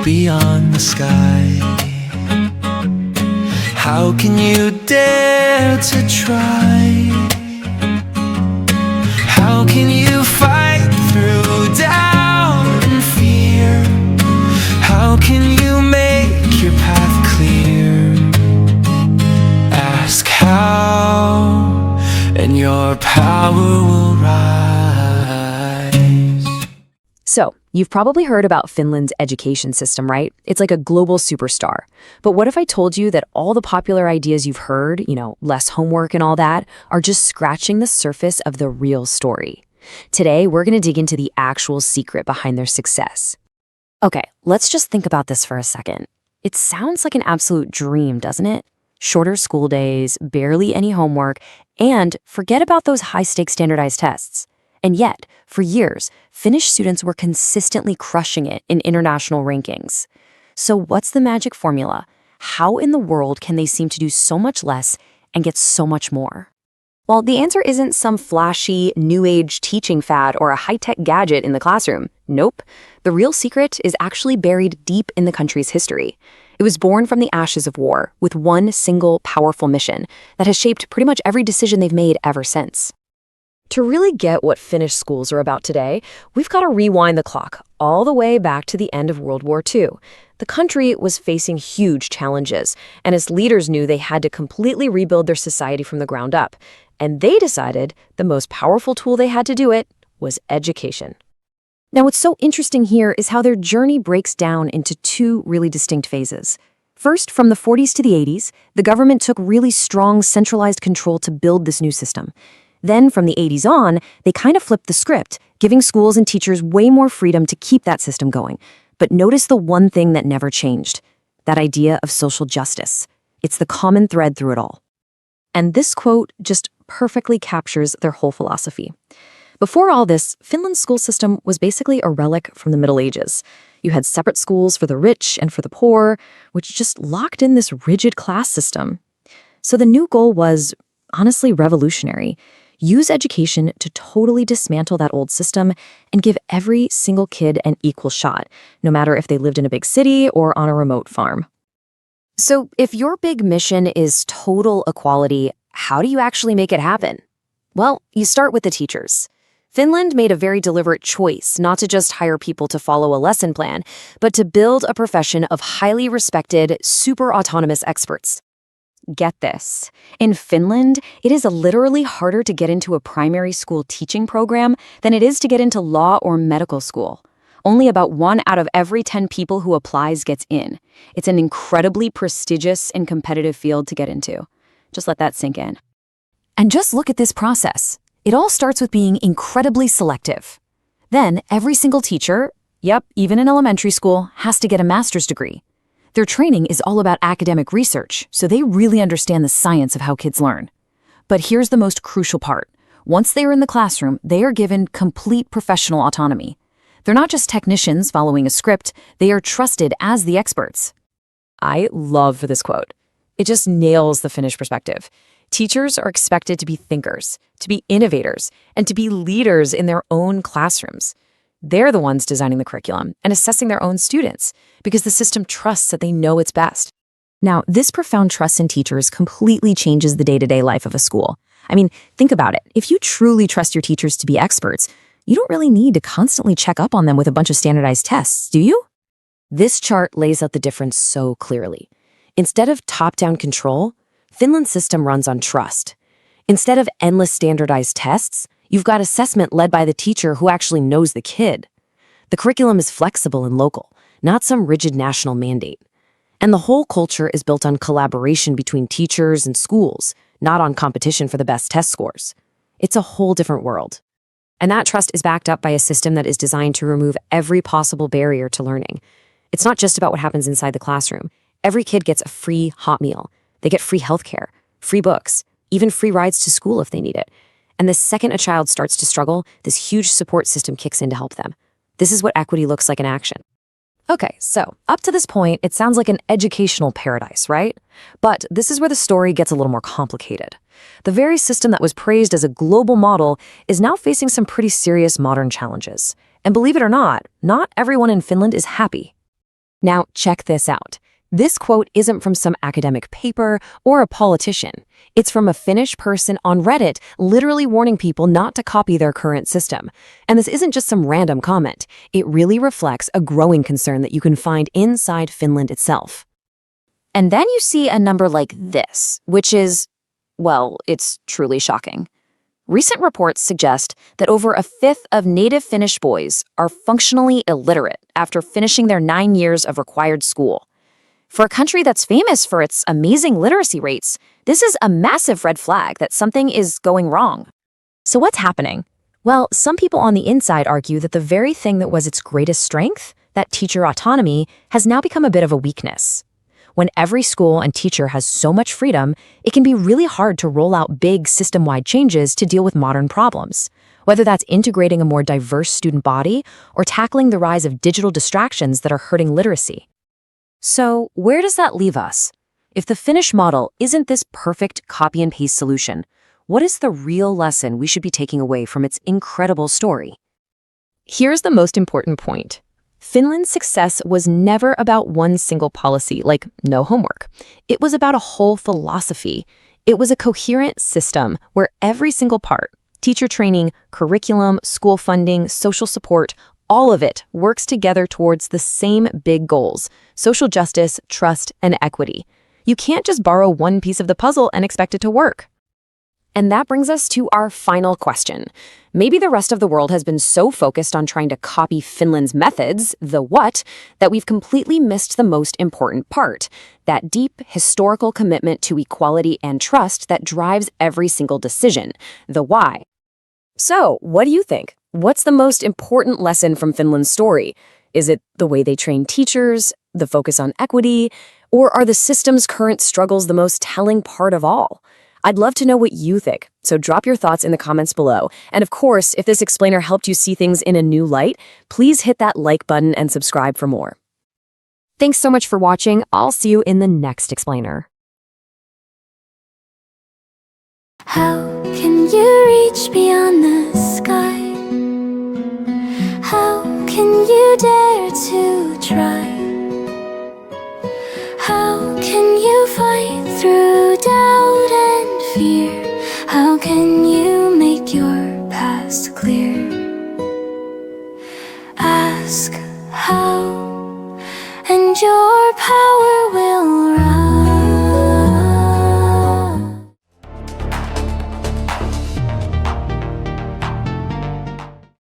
beyond the sky. How can you dare to try? How can you fight through doubt and fear? How can you make your path clear? Ask how, and your power will rise. So, you've probably heard about Finland's education system, right? It's like a global superstar. But what if I told you that all the popular ideas you've heard, less homework and all that, are just scratching the surface of the real story? Today, we're going to dig into the actual secret behind their success. Okay, let's just think about this for a second. It sounds like an absolute dream, doesn't it? Shorter school days, barely any homework, and forget about those high-stakes standardized tests. And yet, for years, Finnish students were consistently crushing it in international rankings. So what's the magic formula? How in the world can they seem to do so much less and get so much more? Well, the answer isn't some flashy, new-age teaching fad or a high-tech gadget in the classroom. Nope. The real secret is actually buried deep in the country's history. It was born from the ashes of war, with one single powerful mission that has shaped pretty much every decision they've made ever since. To really get what Finnish schools are about today, we've got to rewind the clock all the way back to the end of World War II. The country was facing huge challenges, and its leaders knew they had to completely rebuild their society from the ground up. And they decided the most powerful tool they had to do it was education. Now, what's so interesting here is how their journey breaks down into two really distinct phases. First, from the 40s to the 80s, the government took really strong centralized control to build this new system. Then, from the 80s on, they kind of flipped the script, giving schools and teachers way more freedom to keep that system going. But notice the one thing that never changed, that idea of social justice. It's the common thread through it all. And this quote just perfectly captures their whole philosophy. Before all this, Finland's school system was basically a relic from the Middle Ages. You had separate schools for the rich and for the poor, which just locked in this rigid class system. So the new goal was, honestly, revolutionary. Use education to totally dismantle that old system and give every single kid an equal shot, no matter if they lived in a big city or on a remote farm. So if your big mission is total equality, how do you actually make it happen? Well, you start with the teachers. Finland made a very deliberate choice not to just hire people to follow a lesson plan, but to build a profession of highly respected, super autonomous experts. Get this. In Finland, it is literally harder to get into a primary school teaching program than it is to get into law or medical school. Only about 1 out of every 10 people who applies gets in. It's an incredibly prestigious and competitive field to get into. Just let that sink in. And just look at this process. It all starts with being incredibly selective. Then, every single teacher, even in elementary school, has to get a master's degree. Their training is all about academic research, so they really understand the science of how kids learn. But here's the most crucial part. Once they are in the classroom, they are given complete professional autonomy. They're not just technicians following a script, they are trusted as the experts. I love this quote. It just nails the Finnish perspective. Teachers are expected to be thinkers, to be innovators, and to be leaders in their own classrooms. They're the ones designing the curriculum and assessing their own students because the system trusts that they know it's best. Now, this profound trust in teachers completely changes the day-to-day life of a school. I mean, think about it. If you truly trust your teachers to be experts, you don't really need to constantly check up on them with a bunch of standardized tests, do you? This chart lays out the difference so clearly. Instead of top-down control, Finland's system runs on trust. Instead of endless standardized tests, you've got assessment led by the teacher who actually knows the kid. The curriculum is flexible and local, not some rigid national mandate. And the whole culture is built on collaboration between teachers and schools, not on competition for the best test scores. It's a whole different world. And that trust is backed up by a system that is designed to remove every possible barrier to learning. It's not just about what happens inside the classroom. Every kid gets a free hot meal. They get free healthcare, free books, even free rides to school if they need it. And the second a child starts to struggle, this huge support system kicks in to help them. This is what equity looks like in action. Okay, so up to this point, it sounds like an educational paradise, right? But this is where the story gets a little more complicated. The very system that was praised as a global model is now facing some pretty serious modern challenges. And believe it or not everyone in Finland is happy. Now, check this out. This quote isn't from some academic paper or a politician. It's from a Finnish person on Reddit literally warning people not to copy their current system. And this isn't just some random comment. It really reflects a growing concern that you can find inside Finland itself. And then you see a number like this, which is, well, it's truly shocking. Recent reports suggest that over a fifth of native Finnish boys are functionally illiterate after finishing their 9 years of required school. For a country that's famous for its amazing literacy rates, this is a massive red flag that something is going wrong. So what's happening? Well, some people on the inside argue that the very thing that was its greatest strength, that teacher autonomy, has now become a bit of a weakness. When every school and teacher has so much freedom, it can be really hard to roll out big system-wide changes to deal with modern problems, whether that's integrating a more diverse student body or tackling the rise of digital distractions that are hurting literacy. So, where does that leave us? If the Finnish model isn't this perfect copy and paste solution, what is the real lesson we should be taking away from its incredible story? Here's the most important point. Finland's success was never about one single policy, like no homework. It was about a whole philosophy. It was a coherent system where every single part, teacher training, curriculum, school funding, social support, all of it works together towards the same big goals: social justice, trust, and equity. You can't just borrow one piece of the puzzle and expect it to work. And that brings us to our final question. Maybe the rest of the world has been so focused on trying to copy Finland's methods, the what, that we've completely missed the most important part, that deep historical commitment to equality and trust that drives every single decision, the why. So, what do you think? What's the most important lesson from Finland's story? Is it the way they train teachers, the focus on equity, or are the system's current struggles the most telling part of all? I'd love to know what you think, so drop your thoughts in the comments below. And of course, if this explainer helped you see things in a new light, please hit that like button and subscribe for more. Thanks so much for watching. I'll see you in the next explainer. How can you reach beyond the sky? How can you dare to try?